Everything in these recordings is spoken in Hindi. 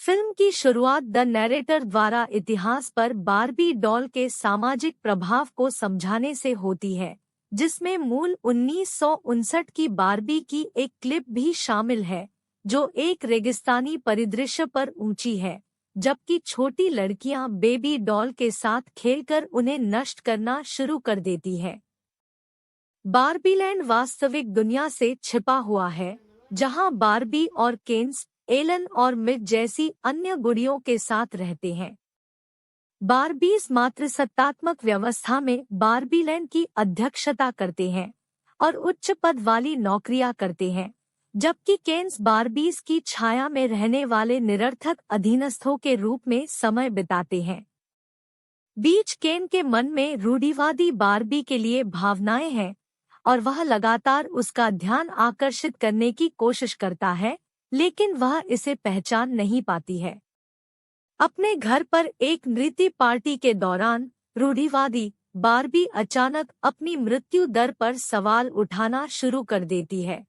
फिल्म की शुरुआत द नैरेटर द्वारा इतिहास पर बार्बी डॉल के सामाजिक प्रभाव को समझाने से होती है, जिसमें मूल 1959 की बार्बी की एक क्लिप भी शामिल है, जो एक रेगिस्तानी परिदृश्य पर ऊंची है, जबकि छोटी लड़कियां बेबी डॉल के साथ खेलकर उन्हें नष्ट करना शुरू कर देती हैं। बार्बीलैंड वास्तविक दुनिया से छिपा हुआ है, जहां बार्बी और केन्स, एलन और मिट जैसी अन्य गुड़ियों के साथ रहते हैं। बार्बीज मातृसत्तात्मक व्यवस्था में बार्बीलैंड की अध्यक्षता करते हैं और उच्च पद वाली नौकरियां करते हैं, जबकि केन्स बार्बीज की छाया में रहने वाले निरर्थक अधीनस्थों के रूप में समय बिताते हैं। बीच केन के मन में रूढ़िवादी बार्बी के लिए भावनाएं हैं और वह लगातार उसका ध्यान आकर्षित करने की कोशिश करता है, लेकिन वह इसे पहचान नहीं पाती है। अपने घर पर एक नृत्य पार्टी के दौरान रूढ़िवादी बार्बी अचानक अपनी मृत्यु दर पर सवाल उठाना शुरू कर देती है।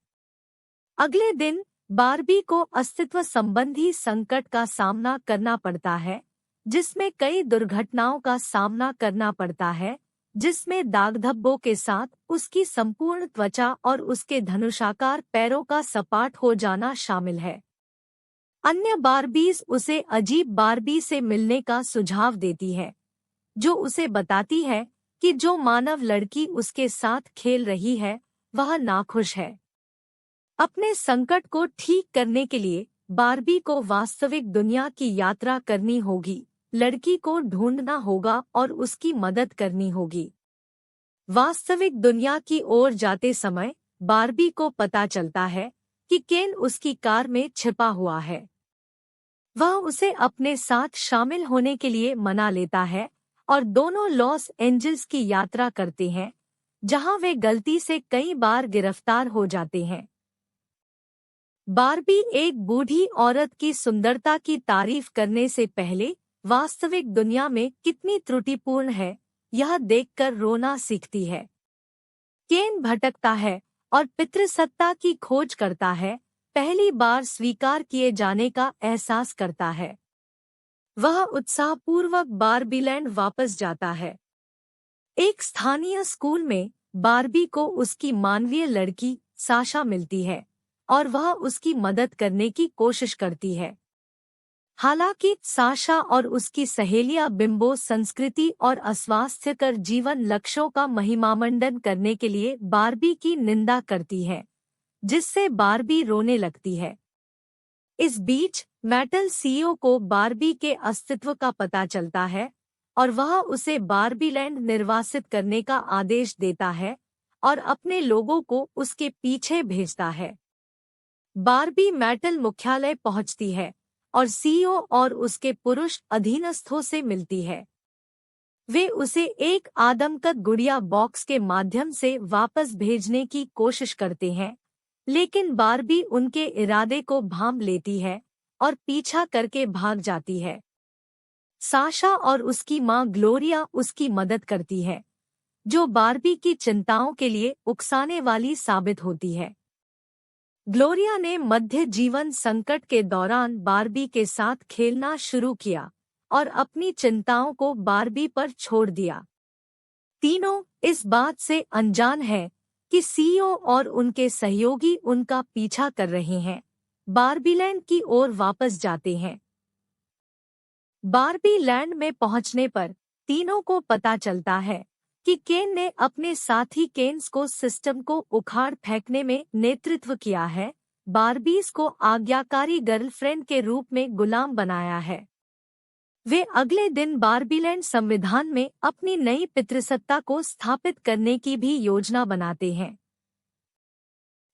अगले दिन बार्बी को अस्तित्व संबंधी संकट का सामना करना पड़ता है, जिसमें कई दुर्घटनाओं का सामना करना पड़ता है, जिसमें दाग धब्बों के साथ उसकी संपूर्ण त्वचा और उसके धनुषाकार पैरों का सपाट हो जाना शामिल है। अन्य बार्बीज उसे अजीब बार्बी से मिलने का सुझाव देती है, जो उसे बताती है कि जो मानव लड़की उसके साथ खेल रही है वह नाखुश है। अपने संकट को ठीक करने के लिए बार्बी को वास्तविक दुनिया की यात्रा करनी होगी, लड़की को ढूंढना होगा और उसकी मदद करनी होगी। वास्तविक दुनिया की ओर जाते समय बार्बी को पता चलता है कि केन उसकी कार में छिपा हुआ है। वह उसे अपने साथ शामिल होने के लिए मना लेता है और दोनों लॉस एंजल्स की यात्रा करते हैं, जहां वे गलती से कई बार गिरफ्तार हो जाते हैं। बार्बी एक बूढ़ी औरत की सुंदरता की तारीफ करने से पहले वास्तविक दुनिया में कितनी त्रुटिपूर्ण है, यह देखकर रोना सीखती है। केन भटकता है और पितृसत्ता की खोज करता है, पहली बार स्वीकार किए जाने का एहसास करता है। वह उत्साहपूर्वक बार्बीलैंड वापस जाता है। एक स्थानीय स्कूल में बार्बी को उसकी मानवीय लड़की साशा मिलती है और वह उसकी मदद करने की कोशिश करती है। हालांकि साशा और उसकी सहेलियां बिम्बो संस्कृति और अस्वास्थ्यकर जीवन लक्ष्यों का महिमामंडन करने के लिए बार्बी की निंदा करती है, जिससे बार्बी रोने लगती है। इस बीच मैटल सीईओ को बार्बी के अस्तित्व का पता चलता है और वह उसे बार्बीलैंड निर्वासित करने का आदेश देता है और अपने लोगों को उसके पीछे भेजता है। बार्बी मैटल मुख्यालय पहुंचती है और सीईओ और उसके पुरुष अधीनस्थों से मिलती है। वे उसे एक आदमकद गुड़िया बॉक्स के माध्यम से वापस भेजने की कोशिश करते हैं, लेकिन बार्बी उनके इरादे को भांप लेती है और पीछा करके भाग जाती है। साशा और उसकी मां ग्लोरिया उसकी मदद करती है, जो बार्बी की चिंताओं के लिए उकसाने वाली साबित होती है। ग्लोरिया ने मध्य जीवन संकट के दौरान बार्बी के साथ खेलना शुरू किया और अपनी चिंताओं को बार्बी पर छोड़ दिया। तीनों इस बात से अनजान है कि सीईओ और उनके सहयोगी उनका पीछा कर रहे हैं, बार्बीलैंड की ओर वापस जाते हैं। बार्बीलैंड में पहुंचने पर तीनों को पता चलता है कि केन ने अपने साथी केन्स को सिस्टम को उखाड़ फेंकने में नेतृत्व किया है, बार्बीज को आज्ञाकारी गर्लफ्रेंड के रूप में गुलाम बनाया है। वे अगले दिन बार्बीलैंड संविधान में अपनी नई पितृसत्ता को स्थापित करने की भी योजना बनाते हैं।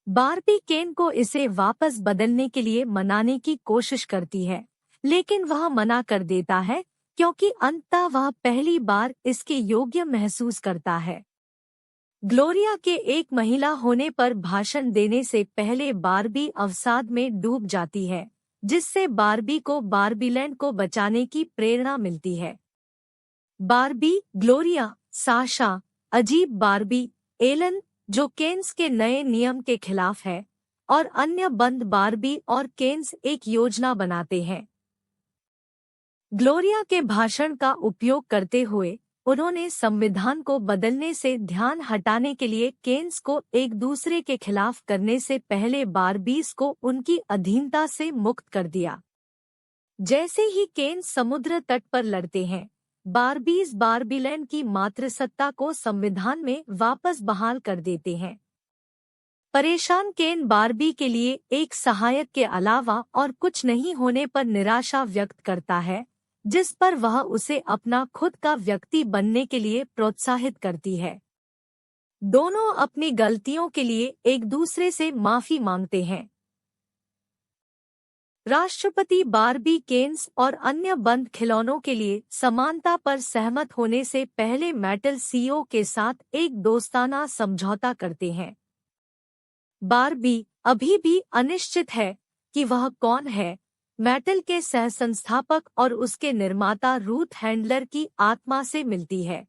बार्बी केन को इसे वापस बदलने के लिए मनाने की कोशिश करती है, लेकिन वह मना कर देता है क्योंकि अंततः वह पहली बार इसके योग्य महसूस करता है। ग्लोरिया के एक महिला होने पर भाषण देने से पहले बार्बी अवसाद में डूब जाती है, जिससे बार्बी को बार्बीलैंड को बचाने की प्रेरणा मिलती है। बार्बी, ग्लोरिया, साशा, अजीब बार्बी, एलन जो केन्स के नए नियम के खिलाफ है, और अन्य बंद बार्बी और केन्स एक योजना बनाते हैं। ग्लोरिया के भाषण का उपयोग करते हुए उन्होंने संविधान को बदलने से ध्यान हटाने के लिए केन्स को एक दूसरे के खिलाफ करने से पहले बारबीज को उनकी अधीनता से मुक्त कर दिया। जैसे ही केन्स समुद्र तट पर लड़ते हैं, बारबीज बारबीलैंड की मातृसत्ता को संविधान में वापस बहाल कर देते हैं। परेशान केन बारबी के लिए एक सहायक के अलावा और कुछ नहीं होने पर निराशा व्यक्त करता है, जिस पर वह उसे अपना खुद का व्यक्ति बनने के लिए प्रोत्साहित करती है। दोनों अपनी गलतियों के लिए एक दूसरे से माफी मांगते हैं। राष्ट्रपति बारबी केन्स और अन्य बंद खिलौनों के लिए समानता पर सहमत होने से पहले मैटल सीईओ के साथ एक दोस्ताना समझौता करते हैं। बारबी अभी भी अनिश्चित है कि वह कौन है। मैटल के सहसंस्थापक और उसके निर्माता रूथ हैंडलर की आत्मा से मिलती है।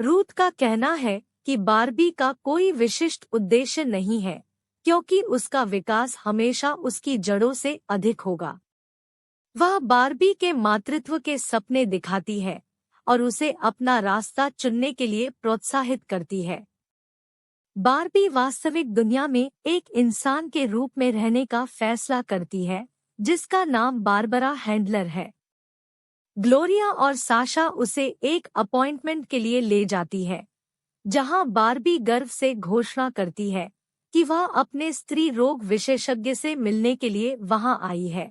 रूथ का कहना है कि बारबी का कोई विशिष्ट उद्देश्य नहीं है, क्योंकि उसका विकास हमेशा उसकी जड़ों से अधिक होगा। वह बारबी के मातृत्व के सपने दिखाती है और उसे अपना रास्ता चुनने के लिए प्रोत्साहित करती है। बारबी वास्तविक दुनिया में एक इंसान के रूप में रहने का फैसला करती है, जिसका नाम बारबरा हैंडलर है। ग्लोरिया और साशा उसे एक अपॉइंटमेंट के लिए ले जाती है, जहां बारबी गर्व से घोषणा करती है कि वह अपने स्त्री रोग विशेषज्ञ से मिलने के लिए वहां आई है।